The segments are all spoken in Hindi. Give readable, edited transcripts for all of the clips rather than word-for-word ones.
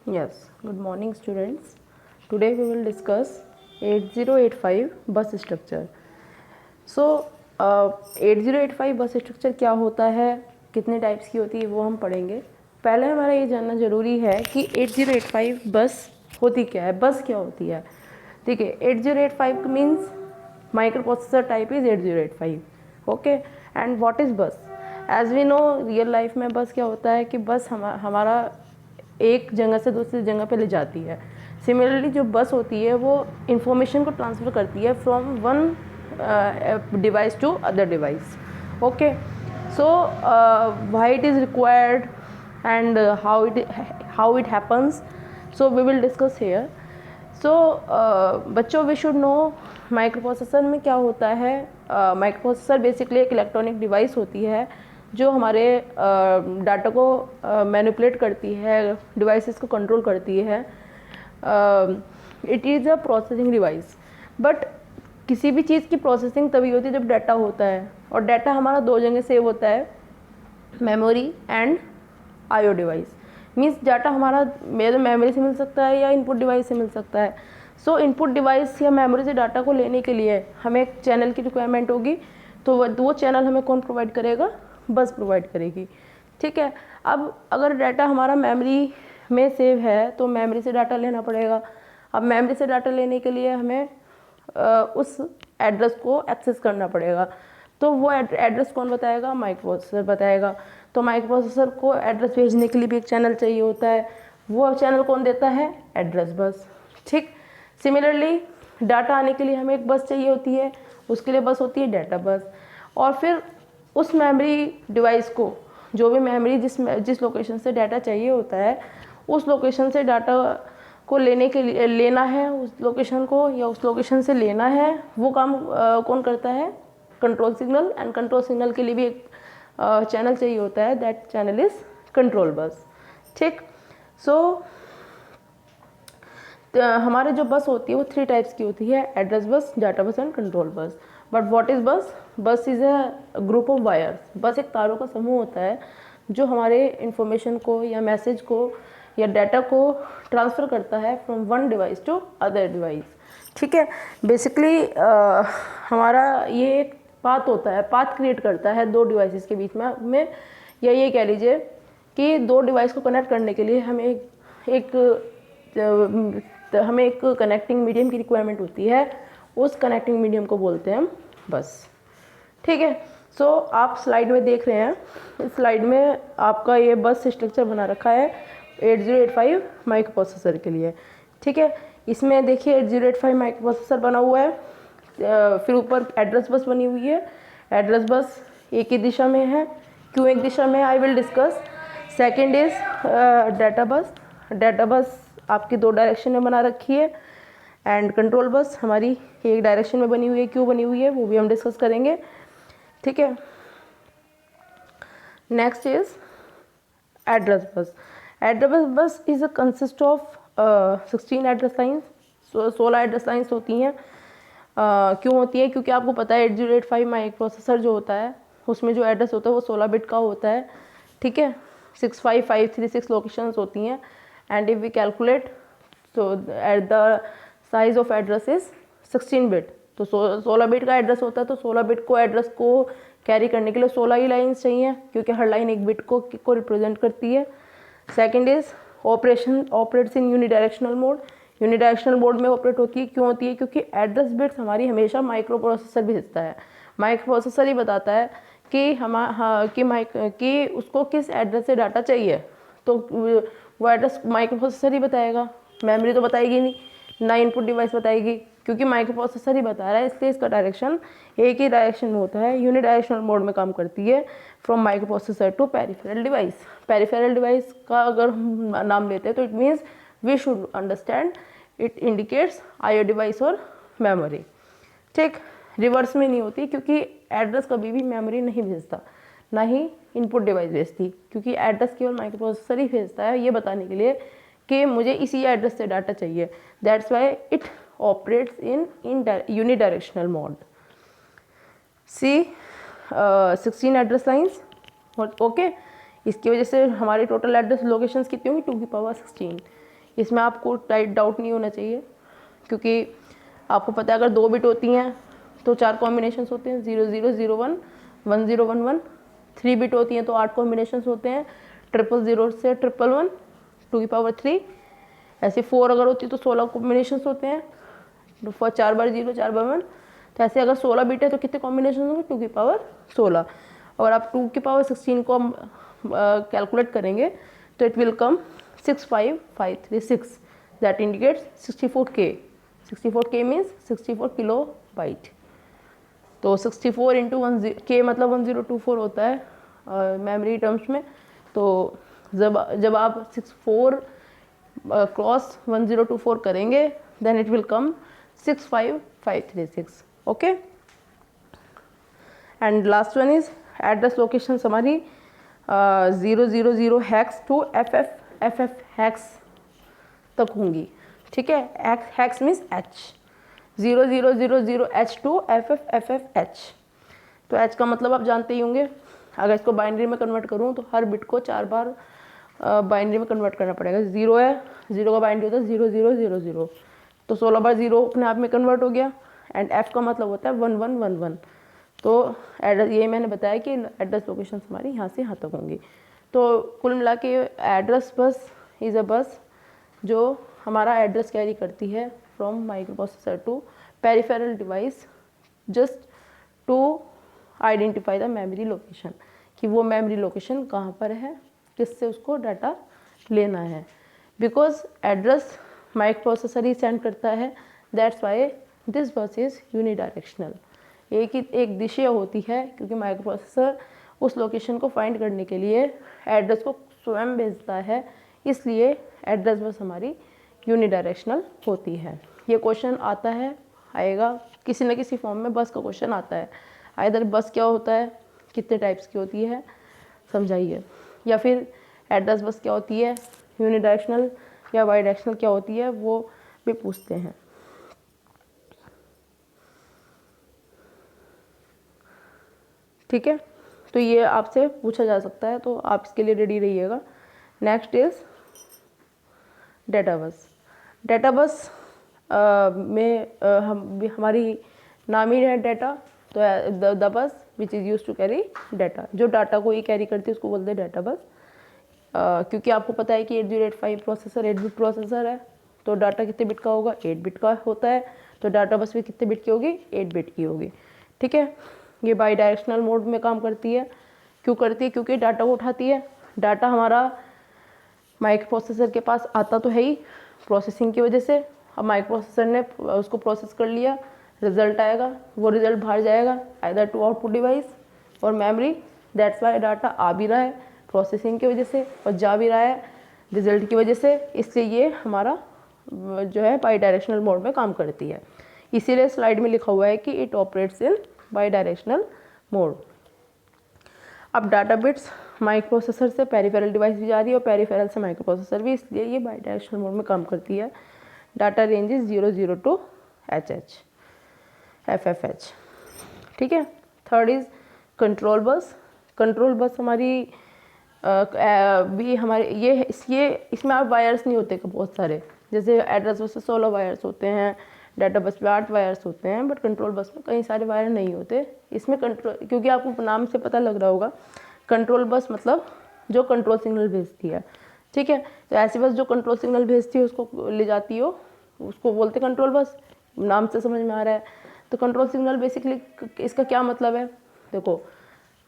Yes, good morning students. Today we will discuss 8085 bus structure. So 8085 बस स्ट्रक्चर क्या होता है, कितने टाइप्स की होती है, वो हम पढ़ेंगे. पहले हमारा ये जानना ज़रूरी है कि 8085 बस होती क्या है, बस क्या होती है. ठीक है, 8085 means microprocessor type is 8085. Okay, and what is bus. As we know real life में बस क्या होता है कि बस हमारा एक जगह से दूसरी जगह पे ले जाती है. सिमिलरली जो बस होती है वो इंफॉर्मेशन को ट्रांसफ़र करती है from one device to other device. Okay, so why it is required and how it happens, so we will discuss here. So बच्चों, we should know microprocessor में क्या होता है. माइक्रो प्रोसेसर बेसिकली एक इलेक्ट्रॉनिक डिवाइस होती है जो हमारे डाटा को मैनिपुलेट करती है, डिवाइसेस को कंट्रोल करती है. It is a processing device. But किसी भी चीज़ की प्रोसेसिंग तभी होती है जब डाटा होता है, और डाटा हमारा दो जगह सेव होता है, memory and IO device. Means data हमारा मेमोरी से मिल सकता है या इनपुट डिवाइस से मिल सकता है. सो इनपुट डिवाइस या मेमोरी से डाटा को लेने के लिए हमें एक चैनल की रिक्वायरमेंट होगी. तो वो चैनल हमें कौन प्रोवाइड करेगा, बस प्रोवाइड करेगी. ठीक है, अब अगर डाटा हमारा मेमोरी में सेव है तो मेमोरी से डाटा लेना पड़ेगा. अब मेमोरी से डाटा लेने के लिए हमें उस एड्रेस को एक्सेस करना पड़ेगा. तो वो एड्रेस कौन बताएगा, माइक्रो प्रोसेसर बताएगा. तो माइक्रो प्रोसेसर को एड्रेस भेजने के लिए भी एक चैनल चाहिए होता है. वो चैनल कौन देता है, एड्रेस बस. ठीक, सिमिलरली डाटा आने के लिए हमें एक बस चाहिए होती है, उसके लिए बस होती है डाटा बस. और फिर उस मेमोरी डिवाइस को, जो भी मेमोरी जिस लोकेशन से डाटा चाहिए होता है, उस लोकेशन से डाटा को लेने के लिए लेना है, उस लोकेशन को या उस लोकेशन से लेना है, वो काम कौन करता है, control signal. And control signal के लिए भी एक चैनल चाहिए होता है, that channel is control bus. ठीक, सो हमारे जो बस होती है वो 3 टाइप्स की होती है, address bus, data bus and control bus. But what is bus. Bus is a group of wires. Bus एक तारों का समूह होता है जो हमारे इंफॉर्मेशन को या मैसेज को या डाटा को ट्रांसफ़र करता है from one device to other device. ठीक है, बेसिकली हमारा ये एक पाथ होता है, पाथ क्रिएट करता है दो डिवाइसेस के बीच में या ये कह लीजिए कि दो डिवाइस को कनेक्ट करने के लिए हमें एक कनेक्टिंग मीडियम की रिक्वायरमेंट होती है. उस कनेक्टिंग मीडियम को बोलते हैं हम बस. ठीक है, सो आप स्लाइड में देख रहे हैं, इस स्लाइड में आपका ये बस स्ट्रक्चर बना रखा है 8085 माइक्रो प्रोसेसर के लिए. ठीक है, इसमें देखिए 8085 माइक्रो प्रोसेसर बना हुआ है. फिर ऊपर एड्रेस बस बनी हुई है. एड्रेस बस एक ही दिशा में है. क्यों एक दिशा में, I will discuss. Second is data बस. डाटा बस आपकी 2 डायरेक्शन में बना रखी है. एंड कंट्रोल बस हमारी एक डायरेक्शन में बनी हुई है. क्यों बनी हुई है वो भी हम डिस्कस करेंगे. ठीक है, next is address bus. Address bus is a consist of 16 address lines. 16 address lines होती हैं. क्यों होती है, क्योंकि आपको पता है 8085 माइक्रो प्रोसेसर जो होता है उसमें जो एड्रेस होता है वो 16 बिट का होता है. ठीक है, 65536 लोकेशंस होती हैं. एंड इफ वी कैलकुलेट तो at the size of address is 16 bit. तो 16 बिट का एड्रेस होता है, तो 16 बिट को एड्रेस को कैरी करने के लिए 16 ही लाइन्स चाहिए, क्योंकि हर लाइन एक बिट को रिप्रेजेंट करती है. Second is operation operates in unidirectional mode. Unidirectional mode में ऑपरेट होती है. क्यों होती है, क्योंकि एड्रेस बिट्स हमारी हमेशा माइक्रो प्रोसेसर भेजता है. माइक्रो प्रोसेसर ही बताता है कि उसको किस एड्रेस से डाटा चाहिए. तो वो एड्रेस माइक्रो प्रोसेसर ही बताएगा, मेमोरी तो बताएगी नहीं, ना इनपुट डिवाइस बताएगी, क्योंकि माइक्रो प्रोसेसर ही बता रहा है. इसलिए इसका डायरेक्शन एक ही डायरेक्शन में होता है, यूनिडायरेक्शनल मोड में काम करती है, from microprocessor to peripheral device. Peripheral device का अगर हम नाम लेते हैं तो it means we should understand it indicates IO device और मेमोरी. ठीक, रिवर्स में नहीं होती, क्योंकि एड्रेस कभी भी मेमोरी नहीं भेजता, ना ही इनपुट डिवाइस भेजती, क्योंकि एड्रेस केवल माइक्रो प्रोसेसर ही भेजता है ये बताने के लिए कि मुझे इसी एड्रेस से डाटा चाहिए. That's why it operates in unidirectional mode. See 16 address lines. Okay, इसकी वजह से हमारी टोटल एड्रेस लोकेशंस कितनी होंगी, 2 की पावर 16. इसमें आपको डाउट नहीं होना चाहिए, क्योंकि आपको पता है अगर 2 बिट होती हैं तो 4 कॉम्बिनेशंस होते हैं, 0 0 0 1 1 0 1 1। 3 बिट होती हैं तो 8 कॉम्बिनेशंस होते हैं, 0 0 से 1 1 1 2 की पावर 3। ऐसे 4 अगर होती है तो 16 कॉम्बिनेशंस होते हैं, 4 बार 0 4 बार 1। तो ऐसे अगर 16 बिट है तो कितने कॉम्बिनेशन होंगे, 2 की पावर 16। और आप 2 की पावर 16 को कैलकुलेट करेंगे तो it will come 65536, that indicates 64K। 64K means 64 kilo byte. तो 64 इंटू 1K मतलब 1024 होता है मेमोरी टर्म्स में। तो जब आप 64 क्रॉस 1024 करेंगे then it will come 65536। Okay, and last one is address location हमारी 000 हैक्स टू FF हैक्स तक होंगी। ठीक है, hex means H, 0000 H to FFFH। तो H का मतलब आप जानते ही होंगे। अगर इसको बाइनरी में कन्वर्ट करूँ तो हर बिट को 4 बार बाइनरी में कन्वर्ट करना पड़ेगा। 0 है, 0 का बाइनरी होता है 0000, तो 16 बार 0 अपने आप में कन्वर्ट हो गया। एंड F का मतलब होता है 1111। तो एड्रेस, ये मैंने बताया कि एड्रेस लोकेशन हमारी यहाँ से यहाँ तक होंगी। तो कुल मिला के एड्रेस बस इज़ अ बस जो हमारा एड्रेस कैरी करती है from microprocessor to peripheral device, just to identify the memory location, कि वो मेमोरी लोकेशन कहाँ पर है, किससे उसको डाटा लेना है। Because address micro processor he send करता है, दैट्स वाई दिस बस इज़ यूनिडायरेक्शनल। एक दिशा होती है, क्योंकि माइक्रो प्रोसेसर उस लोकेशन को फाइंड करने के लिए एड्रेस को स्वयं भेजता है, इसलिए एड्रेस बस हमारी यूनिडायरेक्शनल होती है। ये क्वेश्चन आता है, आएगा किसी न किसी फॉर्म में, बस का क्वेश्चन आता है। आइदर बस क्या होता है, कितने टाइप्स की होती है, समझाइए, या फिर एड्रेस बस क्या होती है, यूनिडायरेक्शनल या बाई डायरेक्शनल क्या होती है, वो भी पूछते हैं। ठीक है, तो ये आपसे पूछा जा सकता है, तो आप इसके लिए रेडी रहिएगा। Next is data bus. Data bus में हमारी नाम ही है डेटा, तो the bus which is use to carry data, जो डाटा को ही कैरी करती है उसको बोलते हैं डेटा बस। क्योंकि आपको पता है कि 8085 प्रोसेसर 8 बिट प्रोसेसर है, तो डाटा कितने बिट का होगा, 8 बिट का होता है, तो डाटा बस भी कितने बिट की होगी, 8 बिट की होगी। ठीक है, ये बाई डायरेक्शनल मोड में काम करती है। क्यों करती है, क्योंकि डाटा को उठाती है। डाटा हमारा माइक्रो प्रोसेसर के पास आता तो है ही प्रोसेसिंग की वजह से। अब माइक्रो प्रोसेसर ने उसको प्रोसेस कर लिया, रिजल्ट आएगा, वो रिजल्ट बाहर जाएगा आइदर टू आउटपुट डिवाइस और मेमोरी। दैट्स वाई डाटा आ भी रहा है प्रोसेसिंग की वजह से और जा भी रहा है रिजल्ट की वजह से, इसलिए ये हमारा जो है बाई डायरेक्शनल मोड में काम करती है। इसीलिए स्लाइड में लिखा हुआ है कि it operates in by directional mode. अब डाटा बिट्स माइक्रो प्रोसेसर से पेरिफेरल डिवाइस भी जा रही है और पेरिफेरल से माइक्रो प्रोसेसर भी, इसलिए ये बाई डायरेक्शनल मोड में काम करती है। Data range is 00 to HH FFH। ठीक है, third is control bus. Control bus हमारी भी हमारे ये इसमें आप वायर्स नहीं होते बहुत सारे, जैसे एड्रेस बस से 16 वायर्स होते हैं, डाटा बस पे 8 वायर्स होते हैं, बट कंट्रोल बस में कई सारे वायर नहीं होते। इसमें कंट्रोल, क्योंकि आपको नाम से पता लग रहा होगा, कंट्रोल बस मतलब जो कंट्रोल सिग्नल भेजती है। ठीक है, तो ऐसी बस जो कंट्रोल सिग्नल भेजती है उसको ले जाती हो, उसको बोलते कंट्रोल बस, नाम से समझ में आ रहा है। तो कंट्रोल सिग्नल बेसिकली इसका क्या मतलब है, देखो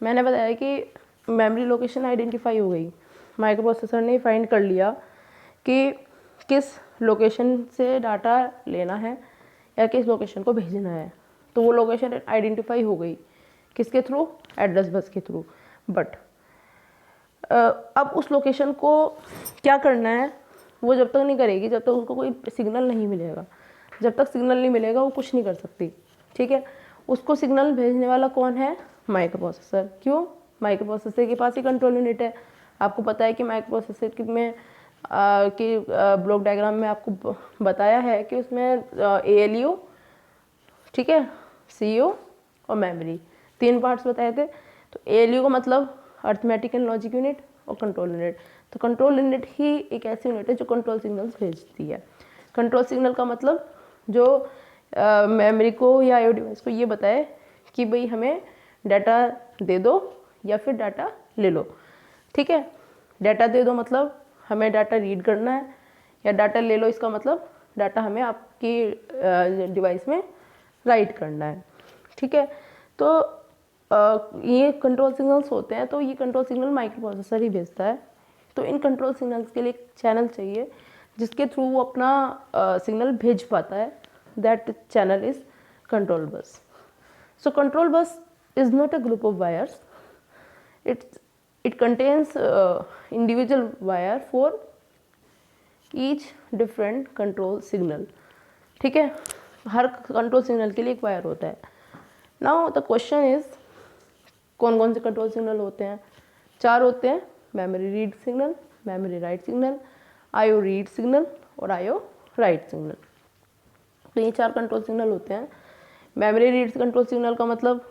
मैंने बताया कि मेमोरी लोकेशन आइडेंटिफाई हो गई, माइक्रो प्रोसेसर ने फाइंड कर लिया कि किस लोकेशन से डाटा लेना है या किस लोकेशन को भेजना है, तो वो लोकेशन आइडेंटिफाई हो गई किसके थ्रू, एड्रेस बस के थ्रू। बट अब उस लोकेशन को क्या करना है वो जब तक नहीं करेगी जब तक उसको कोई सिग्नल नहीं मिलेगा। जब तक सिग्नल नहीं मिलेगा वो कुछ नहीं कर सकती। ठीक है, उसको सिग्नल भेजने वाला कौन है, माइक्रो प्रोसेसर। क्यों, माइक्रो प्रोसेसर के पास ही कंट्रोल यूनिट है। आपको पता है कि माइक्रो प्रोसेसर में ब्लॉक डायग्राम में आपको बताया है कि उसमें ALU, ठीक है, CO और मेमोरी, 3 पार्ट्स बताए थे। तो ALU का मतलब अर्थमेटिक एंड लॉजिक यूनिट, और कंट्रोल यूनिट। तो कंट्रोल यूनिट ही एक ऐसी यूनिट है जो कंट्रोल सिग्नल्स भेजती है। कंट्रोल सिग्नल का मतलब जो मेमोरी को या आईओ डिवाइस को ये बताए कि भाई हमें डाटा दे दो या फिर डाटा ले लो। ठीक है, डाटा दे दो मतलब हमें डाटा रीड करना है, या डाटा ले लो इसका मतलब डाटा हमें आपकी डिवाइस में राइट करना है। ठीक है, तो ये कंट्रोल सिग्नल्स होते हैं, तो ये कंट्रोल सिग्नल माइक्रो प्रोसेसर ही भेजता है। तो इन कंट्रोल सिग्नल्स के लिए एक चैनल चाहिए जिसके थ्रू वो अपना सिग्नल भेज पाता है। दैट चैनल इज कंट्रोल बस। So control bus is not a group of wires, it contains individual wire for each different control signal। ठीक है, हर कंट्रोल सिग्नल के लिए एक वायर होता है। नाउ द क्वेश्चन इज कौन कौन से कंट्रोल सिग्नल होते हैं? 4 होते हैं, memory read signal, memory write signal, IO read signal और आईओ राइट सिग्नल। तो ये 4 कंट्रोल सिग्नल होते हैं। मेमोरी रीड कंट्रोल सिग्नल का मतलब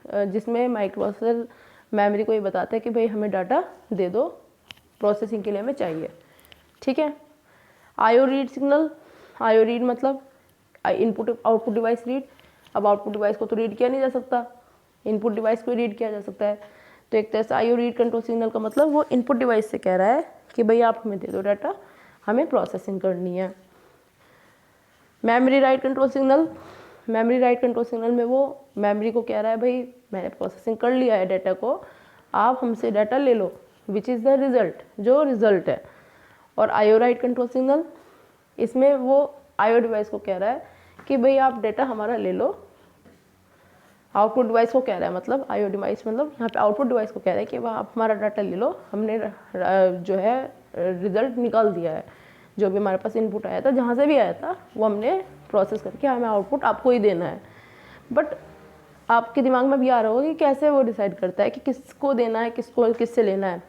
जिसमें माइक्रोप्रोसेसर मेमोरी को ये बताता है कि भाई हमें डाटा दे दो, प्रोसेसिंग के लिए हमें चाहिए। ठीक है, IO read signal, IO read मतलब इनपुट आउटपुट डिवाइस रीड। अब आउटपुट डिवाइस को तो रीड किया नहीं जा सकता, इनपुट डिवाइस को रीड किया जा सकता है। तो एक तरह से आईओ रीड कंट्रोल सिग्नल का मतलब वो इनपुट डिवाइस से कह रहा है कि भाई आप हमें दे दो डाटा, हमें प्रोसेसिंग करनी है। Memory write control signal, memory write control signal में वो मेमोरी को कह रहा है भाई मैंने प्रोसेसिंग कर लिया है डाटा को, आप हमसे डाटा ले लो, विच इज़ द रिजल्ट, जो रिजल्ट है। और आईओ राइट कंट्रोल सिग्नल, इसमें वो आईओ डिवाइस को कह रहा है कि भाई आप डाटा हमारा ले लो। आउटपुट डिवाइस को कह रहा है, मतलब आईओ डिवाइस मतलब यहाँ पे आउटपुट डिवाइस को कह रहा है कि आप हमारा डाटा ले लो, हमने जो है रिजल्ट निकाल दिया है, जो भी हमारे पास इनपुट आया था, जहाँ से भी आया था वो हमने प्रोसेस करके हमें आउटपुट आपको ही देना है। बट आपके दिमाग में भी आ रहा होगा कि कैसे वो डिसाइड करता है कि किसको देना है, किसको किससे लेना है,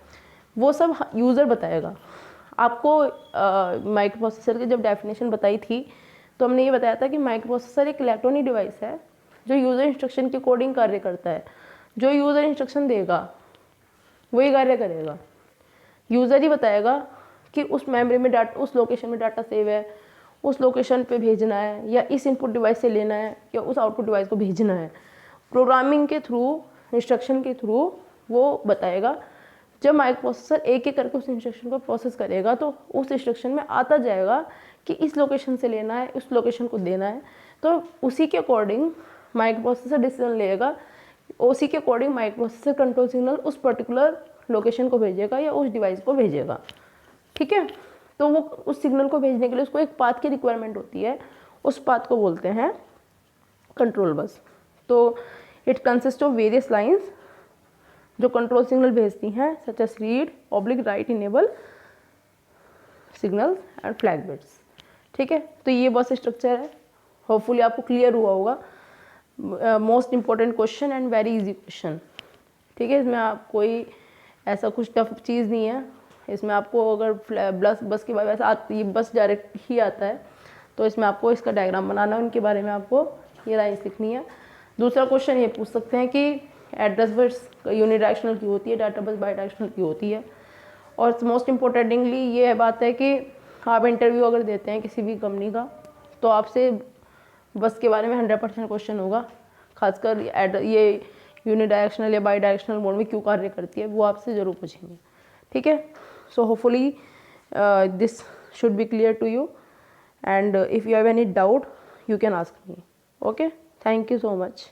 वो सब यूज़र बताएगा आपको। माइक्रो प्रोसेसर की जब डेफिनेशन बताई थी तो हमने ये बताया था कि माइक्रो प्रोसेसर एक इलेक्ट्रॉनिक डिवाइस है जो यूज़र इंस्ट्रक्शन के अकॉर्डिंग कार्य करता है। जो यूज़र इंस्ट्रक्शन देगा वही कार्य करेगा। यूज़र ही बताएगा कि उस मेमोरी में डाटा, उस लोकेशन में डाटा सेव है, उस लोकेशन पे भेजना है, या इस इनपुट डिवाइस से लेना है, या उस आउटपुट डिवाइस को भेजना है। प्रोग्रामिंग के थ्रू, इंस्ट्रक्शन के थ्रू वो बताएगा। जब माइक्रो प्रोसेसर एक एक करके उस इंस्ट्रक्शन को प्रोसेस करेगा तो उस इंस्ट्रक्शन में आता जाएगा कि इस लोकेशन से लेना है, उस लोकेशन को देना है। तो उसी के अकॉर्डिंग माइक्रो प्रोसेसर डिसीजन लेगा, उसी के according micro processor control signal उस पर्टिकुलर लोकेशन को भेजेगा या उस डिवाइस को भेजेगा। ठीक है, तो वो उस सिग्नल को भेजने के लिए उसको एक पाथ की रिक्वायरमेंट होती है, उस पाथ को बोलते हैं कंट्रोल बस। तो it consist of various lines जो कंट्रोल सिग्नल भेजती हैं, such S reed, oblique, right, enable signals and flag bits. ठीक है, तो ये बस स्ट्रक्चर है। होपफुली आपको क्लियर हुआ होगा। Most important question and very easy question. ठीक है, इसमें आप कोई ऐसा कुछ टफ चीज़ नहीं है। इसमें आपको अगर बस के बारे में ये बस डायरेक्ट ही आता है तो इसमें आपको इसका डायग्राम बनाना है, उनके बारे में आपको ये लाइन्स लिखनी है। दूसरा क्वेश्चन ये पूछ सकते हैं कि एड्रेस बस यूनिडायरेक्शनल की होती है, डाटा बस बाईडायरेक्शनल की होती है। और मोस्ट इम्पोर्टेंटली ये बात है कि आप इंटरव्यू अगर देते हैं किसी भी कंपनी का तो आपसे बस के बारे में 100% क्वेश्चन होगा। खासकर ये यूनिडायरेक्शनल या बाईडायरेक्शनल मोड में क्यों कार्य करती है वो आपसे ज़रूर पूछेंगे। ठीक है, so hopefully this should be clear to you, and if you have any doubt you can ask me. Okay, thank you so much.